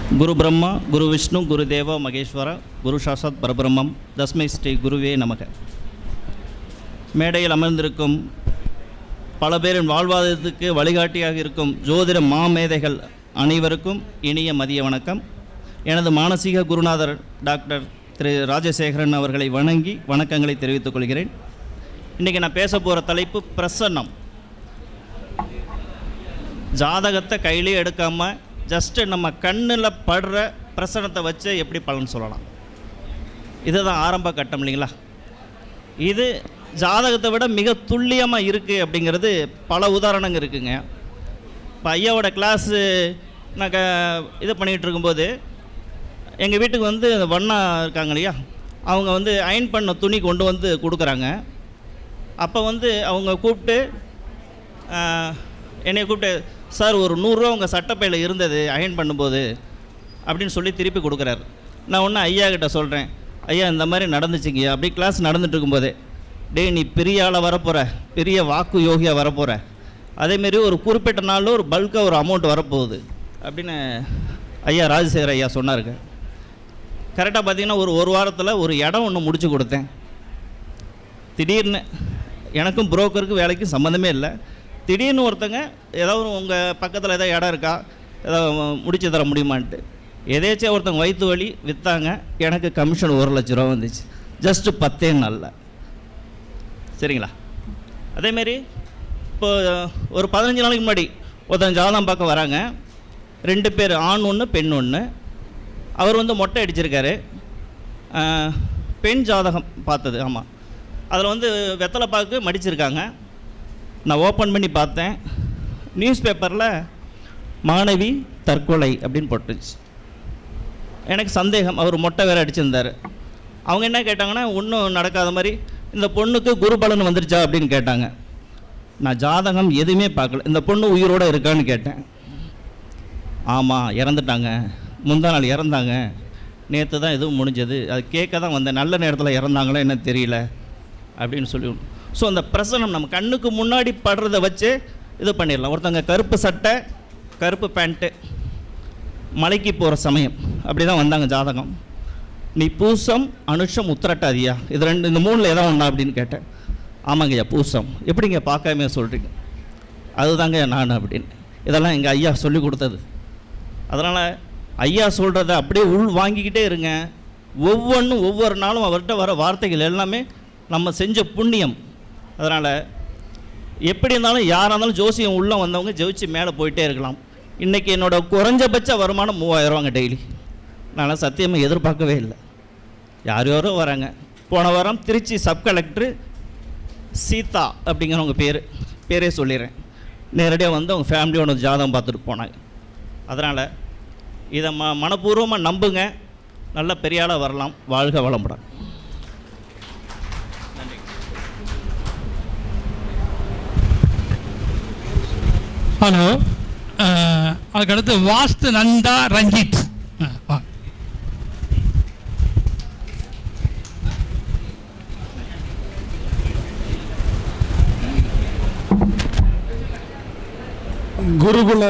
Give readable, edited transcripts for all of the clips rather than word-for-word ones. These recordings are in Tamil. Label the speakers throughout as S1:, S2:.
S1: குரு பிரம்மா குரு விஷ்ணு குரு தேவா மகேஸ்வர குரு சாசாத் பரபிரம்மம் தஸ்மை ஸ்ரீ குருவே நமக. மேடையில் அமர்ந்திருக்கும் பல பேரின் வாழ்வாதாரத்துக்கு வழிகாட்டியாக இருக்கும் ஜோதிட மாமேதைகள் அனைவருக்கும் இனிய மதிய வணக்கம். எனது மானசீக குருநாதர் டாக்டர் திரு ராஜசேகரன் அவர்களை வணங்கி வணக்கங்களை தெரிவித்துக் கொள்கிறேன். இன்றைக்கி நான் பேச போகிற தலைப்பு பிரசன்னம். ஜாதகத்தை கையிலே எடுக்காமல் ஜஸ்ட்டு நம்ம கண்ணில் படுற பிரசனத்தை வச்சு எப்படி பலன் சொல்லலாம், இதுதான் ஆரம்ப கட்டம் இல்லைங்களா. இது ஜாதகத்தை விட மிக துல்லியமாக இருக்குது அப்படிங்கிறது பல உதாரணங்கள் இருக்குங்க. இப்போ ஐயாவோட கிளாஸு நான் இது பண்ணிகிட்டு இருக்கும்போது எங்கள் வீட்டுக்கு வந்து வண்ணா இருக்காங்க இல்லையா, அவங்க அயன் பண்ண துணி கொண்டு வந்து கொடுக்குறாங்க. அப்போ அவங்க கூப்பிட்டு என்னை கூப்பிட்டு, சார் ஒரு 100 ரூபா உங்கள் சட்டப்பையில் இருந்தது அயன் பண்ணும்போது அப்படின்னு சொல்லி திருப்பி கொடுக்குறாரு. நான் ஒன்று ஐயா கிட்ட சொல்கிறேன், ஐயா இந்த மாதிரி நடந்துச்சுங்கய்யா. அப்படி கிளாஸ் நடந்துட்டு இருக்கும்போதே, நீ பெரிய ஆளாக வரப்போகிற, பெரிய வாக்கு யோகியாக வரப்போகிற, அதேமாரி ஒரு குறிப்பிட்ட நாளில் ஒரு பல்காக ஒரு அமௌண்ட் வரப்போகுது அப்படின்னு ஐயா ராஜசேகர் ஐயா சொன்னாருங்க. கரெக்டாக பார்த்தீங்கன்னா ஒரு வாரத்தில் ஒரு இடம் ஒன்று முடிச்சு கொடுத்தேன். திடீர்னு எனக்கும் புரோக்கருக்கு வேலைக்கும் சம்மந்தமே இல்லை. திடீர்னு ஒருத்தங்க ஏதாவது உங்கள் பக்கத்தில் ஏதாவது இடம் இருக்கா, ஏதாவது முடிச்சு தர முடியுமான்ட்டு எதேச்சும் ஒருத்தங்க வயிற்று வலி விற்றாங்க. எனக்கு கமிஷன் 1 லட்ச ரூபா வந்துச்சு, ஜஸ்ட்டு 10 நாளில். சரிங்களா. அதேமாரி இப்போ ஒரு 15 நாளைக்கு முன்னாடி ஒருத்தங்க ஜாதகம் பார்க்க வராங்க. 2 பேர், ஆண் 1 பெண் 1. அவர் மொட்டை அடிச்சிருக்காரு. பெண் ஜாதகம் பார்த்தது. ஆமாம், அதில் வெத்தலை பாக்கு மடிச்சிருக்காங்க. நான் ஓப்பன் பண்ணி பார்த்தேன், நியூஸ் பேப்பரில் மாணவி தற்கொலை அப்படின்னு போட்டுச்சு. எனக்கு சந்தேகம், அவர் மொட்டை வேறு அடிச்சிருந்தார். அவங்க என்ன கேட்டாங்கன்னா, ஒன்றும் நடக்காத மாதிரி இந்த பொண்ணுக்கு குரு பலன் வந்துருச்சா அப்படின்னு கேட்டாங்க. நான் ஜாதகம் எதுவுமே பார்க்கல, இந்த பொண்ணு உயிரோடு இருக்கான்னு கேட்டேன். ஆமாம், இறந்துட்டாங்க, முந்தா நாள் இறந்தாங்க, நேற்று தான் எதுவும் முடிஞ்சது, அது கேட்க தான் வந்தேன், நல்ல நேரத்தில் இறந்தாங்களோ என்ன தெரியல அப்படின்னு சொல்லி. ஸோ அந்த பிரசனம் நம்ம கண்ணுக்கு முன்னாடி படுறதை வச்சு இது பண்ணிடலாம். ஒருத்தங்க கருப்பு சட்டை கருப்பு பேண்ட்டு மலைக்கு போகிற சமயம் அப்படி தான் வந்தாங்க ஜாதகம். நீ பூசம் அனுஷம் உத்திரட்டாதியா, இது இந்த 3ல் எதாவது ஒன்றா அப்படின்னு கேட்டேன். ஆமாங்கய்யா பூசம். எப்படிங்க பார்க்காம சொல்கிறீங்க? அதுதாங்க நான் அப்படின்னு. இதெல்லாம் எங்கள் ஐயா சொல்லி கொடுத்தது. அதனால் ஐயா சொல்கிறத அப்படியே உள் வாங்கிக்கிட்டே இருங்க. ஒவ்வொன்றும் ஒவ்வொரு நாளும் அவர்கிட்ட வர வார்த்தைகள் எல்லாமே நம்ம செஞ்ச புண்ணியம். அதனால் எப்படி இருந்தாலும் யாராக இருந்தாலும் ஜோசியம் உள்ளே வந்தவங்க ஜெயிச்சு மேலே போயிட்டே இருக்கலாம். இன்றைக்கி என்னோடய குறைஞ்சபட்ச வருமானம் 3000 ரூபாங்க டெய்லி. நான் சத்தியமாக எதிர்பார்க்கவே இல்லை. யாரோ வராங்க. போன வாரம் திருச்சி சப் கலெக்டர் சீதா அப்படிங்கிறவங்க பேரே சொல்லிடுறேன், நேரடியாக அவங்க ஃபேமிலியோட ஜாதகம் பார்த்துட்டு போனாங்க. அதனால் இதை மனப்பூர்வமாக நம்புங்க, நல்ல பெரிய ஆளாக வரலாம். வாழ்க வளமுடன்.
S2: ஹலோ, அதுக்கடுத்து வாஸ்து நந்தா ரஞ்சித்.
S3: குருகுல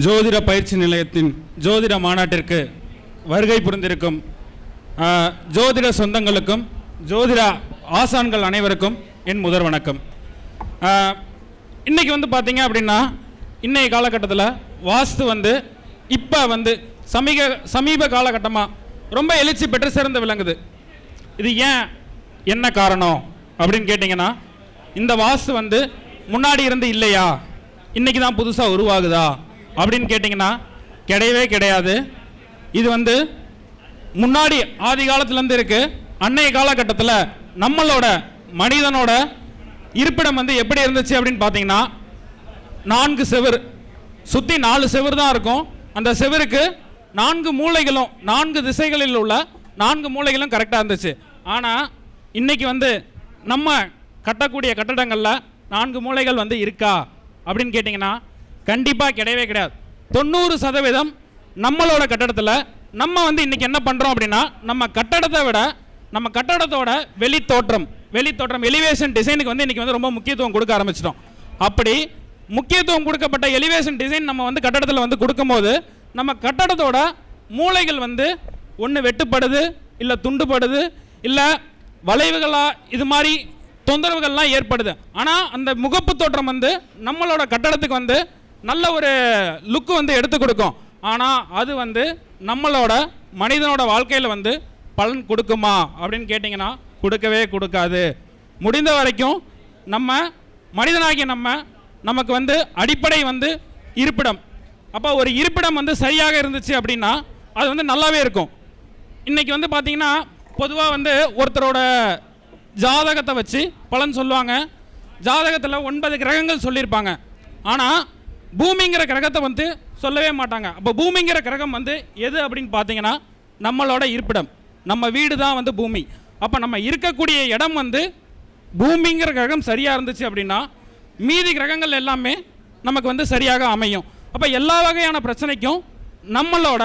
S3: ஜோதிட பயிற்சி நிலையத்தின் ஜோதிட மாநாட்டிற்கு வருகை புரிந்திருக்கும் ஜோதிட சொந்தங்களுக்கும் ஜோதிட ஆசான்கள் அனைவருக்கும் என் முதல் வணக்கம். இன்றைக்கி பார்த்தீங்க அப்படின்னா, இன்றைய காலகட்டத்தில் வாஸ்து இப்போ சமீப காலகட்டமாக ரொம்ப எழுச்சி பெற்று சிறந்து விளங்குது. இது ஏன், என்ன காரணம் அப்படின்னு கேட்டிங்கன்னா, இந்த வாஸ்து முன்னாடி இருந்து இல்லையா, இன்றைக்கி தான் புதுசாக உருவாகுதா அப்படின்னு கேட்டிங்கன்னா கிடையவே கிடையாது. இது முன்னாடி ஆதி காலத்துலேருந்து இருக்குது. அன்றைய காலகட்டத்தில் நம்மளோட மனிதனோட இருப்பிடம் எப்படி இருந்துச்சு அப்படின்னு பார்த்தீங்கன்னா, 4 செவர் சுற்றி 4 செவர் தான் இருக்கும். அந்த செவருக்கு 4 மூலைகளும் 4 திசைகளில் உள்ள 4 மூலைகளும் கரெக்டாக இருந்துச்சு. ஆனால் இன்னைக்கு நம்ம கட்டக்கூடிய கட்டடங்களில் 4 மூலைகள் இருக்கா அப்படின்னு கேட்டிங்கன்னா கண்டிப்பாக கிடையவே கிடையாது. 90% நம்மளோட கட்டடத்தில் நம்ம இன்னைக்கு என்ன பண்ணுறோம் அப்படின்னா, நம்ம கட்டடத்தை விட நம்ம கட்டடத்தோட வெளித்தோற்றம் எலிவேஷன் டிசைனுக்கு இன்னைக்கு ரொம்ப முக்கியத்துவம் கொடுக்க ஆரம்பிச்சிட்டோம். அப்படி முக்கியத்துவம் கொடுக்கப்பட்ட எலிவேஷன் டிசைன் நம்ம கட்டடத்தில் கொடுக்கும்போது நம்ம கட்டடத்தோட மூலைகள் வந்து ஒன்று வெட்டுப்படுது, இல்லை துண்டுப்படுது, இல்லை வளைவுகளாக இது மாதிரி தொந்தரவுகள்லாம் ஏற்படுது. ஆனால் அந்த முகப்பு தோற்றம் வந்து நம்மளோட கட்டடத்துக்கு வந்து நல்ல ஒரு லுக்கு வந்து எடுத்து கொடுக்கும். ஆனால் அது வந்து நம்மளோட மனிதனோட வாழ்க்கையில் வந்து பலன் கொடுக்குமா அப்படின்னு கேட்டிங்கன்னா கொடுக்கவே கொடுக்காது. முடிந்த வரைக்கும் நம்ம மனிதனாகிய நமக்கு வந்து அடிப்படை வந்து இருப்பிடம். அப்போ ஒரு இருப்பிடம் வந்து சரியாக இருந்துச்சு அப்படின்னா அது வந்து நல்லாவே இருக்கும். இன்றைக்கி வந்து பார்த்திங்கன்னா பொதுவாக வந்து ஒருத்தரோட ஜாதகத்தை வச்சு பலன் சொல்லுவாங்க. ஜாதகத்தில் 9 கிரகங்கள் சொல்லியிருப்பாங்க. ஆனால் பூமிங்கிற கிரகத்தை வந்து சொல்லவே மாட்டாங்க. அப்போ பூமிங்கிற கிரகம் வந்து எது அப்படின்னு பார்த்தீங்கன்னா நம்மளோட இருப்பிடம், நம்ம வீடு தான் வந்து பூமி. அப்போ நம்ம இருக்கக்கூடிய இடம் வந்து பூமிங்கிற கிரகம் சரியாக இருந்துச்சு அப்படின்னா மீதி கிரகங்கள் எல்லாமே நமக்கு வந்து சரியாக அமையும். அப்போ எல்லா வகையான பிரச்சனைக்கும் நம்மளோட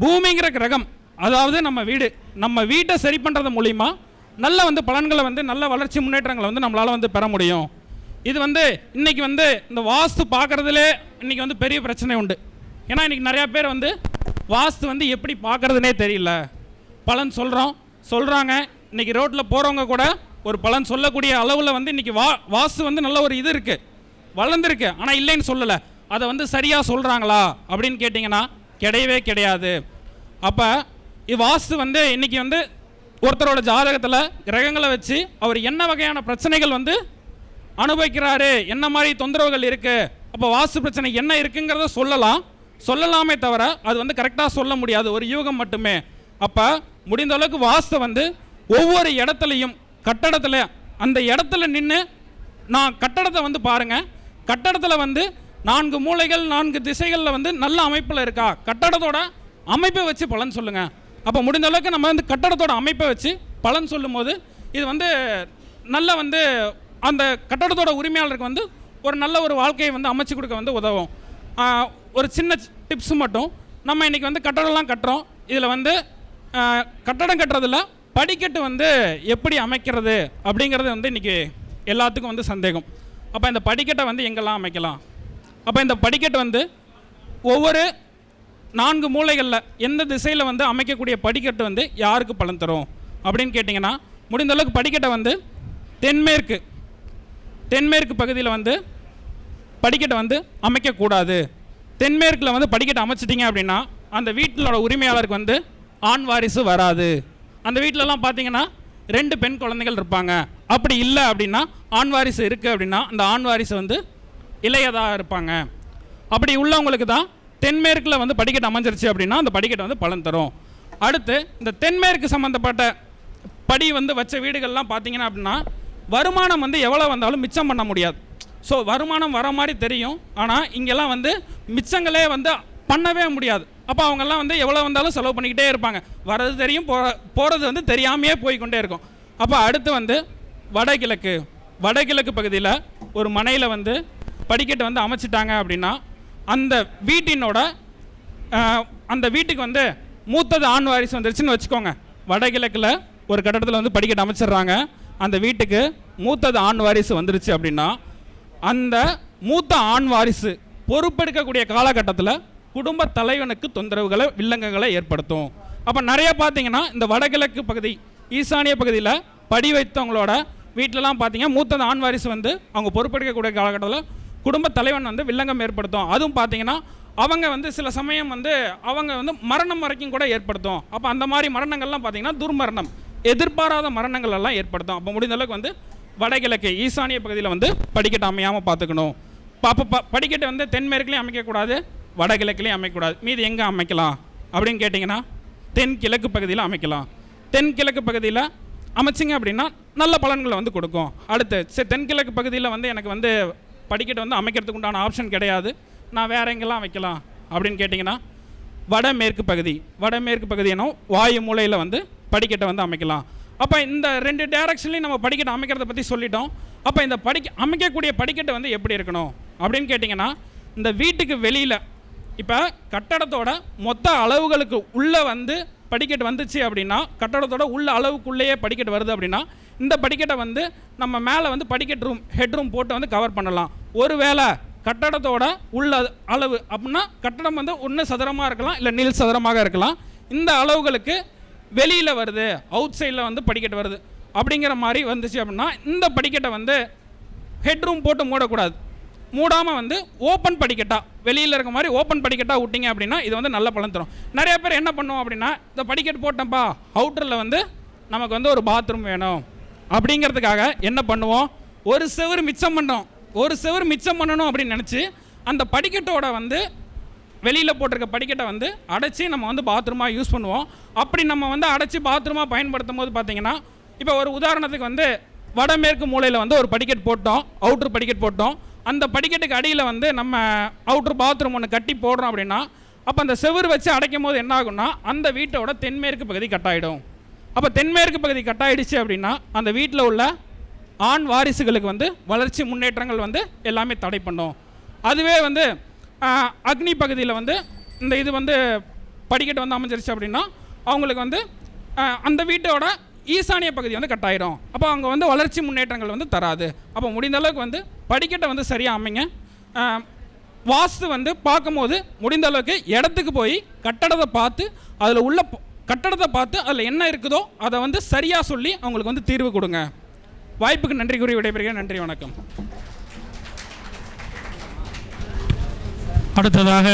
S3: பூமிங்கிற கிரகம், அதாவது நம்ம வீட்டை சரி பண்ணுறது மூலிமா நல்ல வந்து பலன்களை வந்து நல்ல வளர்ச்சி முன்னேற்றங்களை வந்து நம்மளால் வந்து பெற முடியும். இது வந்து இன்றைக்கி வந்து இந்த வாஸ்து பார்க்குறதுலே இன்றைக்கி வந்து பெரிய பிரச்சனை உண்டு. ஏன்னா இன்றைக்கி நிறையா பேர் வந்து வாஸ்து வந்து எப்படி பார்க்குறதுனே தெரியல. பலன் சொல்கிறாங்க. இன்றைக்கி ரோட்டில் போகிறவங்க கூட ஒரு பலன் சொல்லக்கூடிய அளவில் வந்து இன்றைக்கி வாஸ்து வந்து நல்ல ஒரு இது இருக்குது, வளர்ந்துருக்கு. ஆனால் இல்லைன்னு சொல்லலை. அதை வந்து சரியாக சொல்கிறாங்களா அப்படின்னு கேட்டிங்கன்னா கிடையவே கிடையாது. அப்போ வாஸ்து வந்து இன்றைக்கி வந்து ஒருத்தரோட ஜாதகத்தில் கிரகங்களை வச்சு அவர் என்ன வகையான பிரச்சனைகள் வந்து அனுபவிக்கிறாரு, என்ன மாதிரி தொந்தரவுகள் இருக்குது, அப்போ வாஸ்து பிரச்சனை என்ன இருக்குங்கிறத சொல்லலாமே தவிர அது வந்து கரெக்டாக சொல்ல முடியாது, ஒரு யூகம் மட்டுமே. அப்போ முடிந்த அளவுக்கு வாஸ்து வந்து ஒவ்வொரு இடத்துலையும் கட்டடத்தில் அந்த இடத்துல நின்று நான் கட்டடத்தை வந்து பாருங்கள், கட்டடத்தில் வந்து 4 மூலைகள் 4 திசைகளில் வந்து நல்ல அமைப்பில் இருக்கா, கட்டடத்தோட அமைப்பை வச்சு பலன் சொல்லுங்கள். அப்போ முடிந்த அளவுக்கு நம்ம வந்து கட்டடத்தோட அமைப்பை வச்சு பலன் சொல்லும் போது இது வந்து நல்ல வந்து அந்த கட்டடத்தோட உரிமையாளருக்கு வந்து ஒரு நல்ல ஒரு வாழ்க்கையை வந்து அமைச்சு கொடுக்க வந்து உதவும். ஒரு சின்ன டிப்ஸ் மட்டும், நம்ம இன்றைக்கி வந்து கட்டடம்லாம் கட்டுறோம். இதில் வந்து கட்டடம் கட்டுறதில் படிக்கட்டு வந்து எப்படி அமைக்கிறது அப்படிங்கிறது வந்து இன்றைக்கி எல்லாத்துக்கும் வந்து சந்தேகம். அப்போ இந்த படிக்கட்டை வந்து எங்கெல்லாம் அமைக்கலாம், அப்போ இந்த படிக்கட்டு வந்து ஒவ்வொரு 4 மூலைகளில் எந்த திசையில் வந்து அமைக்கக்கூடிய படிக்கட்டு வந்து யாருக்கு பலன் தரும் அப்படின்னு கேட்டிங்கன்னா முடிந்த அளவுக்கு படிக்கட்டை வந்து தென்மேற்கு பகுதியில் வந்து படிக்கட்டை வந்து அமைக்கக்கூடாது. தென்மேற்கில் வந்து படிக்கட்டை அமைச்சிட்டிங்க அப்படின்னா அந்த வீட்டிலோட உரிமையாளருக்கு வந்து ஆண் வாரிசு வராது. அந்த வீட்டிலலாம் பார்த்தீங்கன்னா 2 பெண் குழந்தைகள் இருப்பாங்க. அப்படி இல்லை அப்படின்னா ஆண் வாரிசு இருக்குது அப்படின்னா அந்த ஆண் வாரிசு வந்து இளையதாக இருப்பாங்க. அப்படி உள்ளவங்களுக்கு தான் தென்மேற்கில் வந்து படிக்கட்டு அமைஞ்சிருச்சு அப்படின்னா அந்த படிக்கட்டை வந்து பலன் தரும். அடுத்து இந்த தென்மேற்கு சம்மந்தப்பட்ட படி வந்து வச்ச வீடுகள்லாம் பார்த்தீங்கன்னா அப்படின்னா வருமானம் வந்து எவ்வளோ வந்தாலும் மிச்சம் பண்ண முடியாது. ஸோ வருமானம் வர மாதிரி தெரியும், ஆனால் இங்கெல்லாம் வந்து மிச்சங்களே வந்து பண்ணவே முடியாது. அப்போ அவங்கெல்லாம் வந்து எவ்வளோ வந்தாலும் செலவு பண்ணிக்கிட்டே இருப்பாங்க. வர்றது தெரியும், போகிறது வந்து தெரியாமையே போய்கொண்டே இருக்கும். அப்போ அடுத்து வந்து வடகிழக்கு பகுதியில் ஒரு மனையில் வந்து படிக்கட்டு வந்து அமைச்சிட்டாங்க அப்படின்னா அந்த வீட்டுக்கு வந்து மூத்தது ஆண் வாரிசு வந்துருச்சுன்னு வச்சுக்கோங்க. வடகிழக்கில் ஒரு கட்டடத்தில் வந்து படிக்கட்டு அமைச்சிடுறாங்க, அந்த வீட்டுக்கு மூத்தது ஆண் வாரிசு வந்துருச்சு அப்படின்னா அந்த மூத்த ஆண் வாரிசு பொறுப்பெடுக்கக்கூடிய காலகட்டத்தில் குடும்ப தலைவனுக்கு தொந்தரவுகளை வில்லங்கங்களை ஏற்படுத்தும். அப்போ நிறைய பார்த்தீங்கன்னா இந்த வடகிழக்கு பகுதி ஈசானிய பகுதியில் படி வைத்தவங்களோட வீட்டிலலாம் பார்த்தீங்கன்னா மூத்தது ஆண் வாரிசு வந்து அவங்க பொறுப்பெடுக்கக்கூடிய காலகட்டத்தில் குடும்ப தலைவன் வந்து வில்லங்கம் ஏற்படுத்தும். அதுவும் பார்த்தீங்கன்னா அவங்க வந்து சில சமயம் வந்து அவங்க வந்து மரணம் வரைக்கும் கூட ஏற்படுத்தும். அப்போ அந்த மாதிரி மரணங்கள்லாம் பார்த்தீங்கன்னா துர்மரணம், எதிர்பாராத மரணங்கள் எல்லாம் ஏற்படுத்தும். அப்போ முடிந்த அளவுக்கு வந்து வடகிழக்கு ஈசானிய பகுதியில் வந்து படிக்கட்டு அமையாமல் பார்த்துக்கணும். அப்போ படிக்கட்டு வந்து தென்மேற்குலேயும் அமைக்கக்கூடாது, வடகிழக்குலேயும் அமைக்கக்கூடாது. மீது எங்கே அமைக்கலாம் அப்படின்னு கேட்டிங்கன்னா தென்கிழக்கு பகுதியில் அமைக்கலாம். தென்கிழக்கு பகுதியில் அமைச்சிங்க அப்படின்னா நல்ல பலன்களை வந்து கொடுக்கும். அடுத்து தென்கிழக்கு பகுதியில் வந்து எனக்கு வந்து படிக்கட்டு வந்து அமைக்கிறதுக்கு உண்டான ஆப்ஷன் கிடையாது, நான் வேற எங்கெல்லாம் வைக்கலாம் அப்படின்னு கேட்டிங்கன்னா வடமேற்கு பகுதினா வாயு மூலையில் வந்து படிக்கட்டை வந்து அமைக்கலாம். அப்போ இந்த 2 டைரக்ஷன்லையும் நம்ம படிக்கட்டை அமைக்கிறத பற்றி சொல்லிட்டோம். அப்போ இந்த அமைக்கக்கூடிய படிக்கட்டு வந்து எப்படி இருக்கணும் அப்படின்னு கேட்டிங்கன்னா இந்த வீட்டுக்கு வெளியில் இப்போ கட்டடத்தோட மொத்த அளவுகளுக்கு உள்ளே வந்து படிக்கட்டு வந்துச்சு அப்படின்னா கட்டடத்தோட உள்ள அளவுக்குள்ளேயே படிக்கட்டு வருது அப்படின்னா இந்த படிக்கட்டை வந்து நம்ம மேலே வந்து படிக்கட்டு ஹெட் ரூம் போட்டு வந்து கவர் பண்ணலாம். ஒருவேளை கட்டடத்தோட உள்ள அளவு அப்படின்னா கட்டடம் வந்து ஒன்று சதுரமாக இருக்கலாம், இல்லை நீள் சதுரமாக இருக்கலாம். இந்த அளவுகளுக்கு வெளியில் வருது, அவுட் சைடில் வந்து படிக்கட்டு வருது அப்படிங்கிற மாதிரி வந்துச்சு அப்படின்னா இந்த படிக்கட்டை வந்து ஹெட்ரூம் போட்டு மூடக்கூடாது. மூடாமல் வந்து ஓப்பன் படிக்கட்டாக, வெளியில் இருக்க மாதிரி ஓப்பன் படிக்கட்டாக விட்டிங்க அப்படின்னா இது வந்து நல்ல பலன் தரும். நிறைய பேர் என்ன பண்ணுவோம் அப்படின்னா, இந்த படிக்கட்டு போட்டோம்ப்பா, அவுட்டரில் வந்து நமக்கு வந்து ஒரு பாத்ரூம் வேணும் அப்படிங்கிறதுக்காக என்ன பண்ணுவோம், ஒரு செவுறு மிச்சம் பண்ணணும் அப்படின்னு நினச்சி அந்த படிக்கட்டோட வந்து வெளியில் போட்டிருக்க படிக்கட்டை வந்து அடைச்சி நம்ம வந்து பாத்ரூமாக யூஸ் பண்ணுவோம். அப்படி நம்ம வந்து அடைச்சி பாத்ரூமாக பயன்படுத்தும் போது பார்த்திங்கன்னா, இப்போ ஒரு உதாரணத்துக்கு வந்து வடமேற்கு மூலையில் வந்து ஒரு படிக்கட் போட்டோம், அவுட்ரு படிக்கட் போட்டோம். அந்த படிக்கட்டுக்கு அடியில் வந்து நம்ம அவுட்ரு பாத்ரூம் ஒன்று கட்டி போடுறோம் அப்படின்னா, அப்போ அந்த செவுறு வச்சு அடைக்கும் போது என்ன ஆகும்னா அந்த வீட்டோட தென்மேற்கு பகுதி கட்டாயிடும். அப்போ தென்மேற்கு பகுதி கட்டாயிடுச்சு அப்படின்னா அந்த வீட்டில் உள்ள ஆண் வாரிசுகளுக்கு வந்து வளர்ச்சி முன்னேற்றங்கள் வந்து எல்லாமே தடை பண்ணும். அதுவே வந்து அக்னி பகுதியில் வந்து இந்த இது வந்து படிக்கட்டு வந்து அமைஞ்சிருச்சு அப்படின்னா அவங்களுக்கு வந்து அந்த வீட்டோட ஈசானிய பகுதி வந்து கட்டாயிடும். அப்போ அவங்க வந்து வளர்ச்சி முன்னேற்றங்கள் வந்து தராது. அப்போ முடிந்த அளவுக்கு வந்து படிக்கட்டை வந்து சரியாக அமைங்க. வாஸ்து வந்து பார்க்கும்போது முடிந்த அளவுக்கு இடத்துக்கு போய் கட்டடத்தை பார்த்து அதில் உள்ள கட்டடத்தை பார்த்து அதில் என்ன இருக்குதோ அதை வந்து சரியாக சொல்லி அவங்களுக்கு வந்து தீர்வு கொடுங்க. வாய்ப்புக்கு நன்றி கூறி விடைபெறுகிறேன். நன்றி, வணக்கம்.
S2: அடுத்ததாக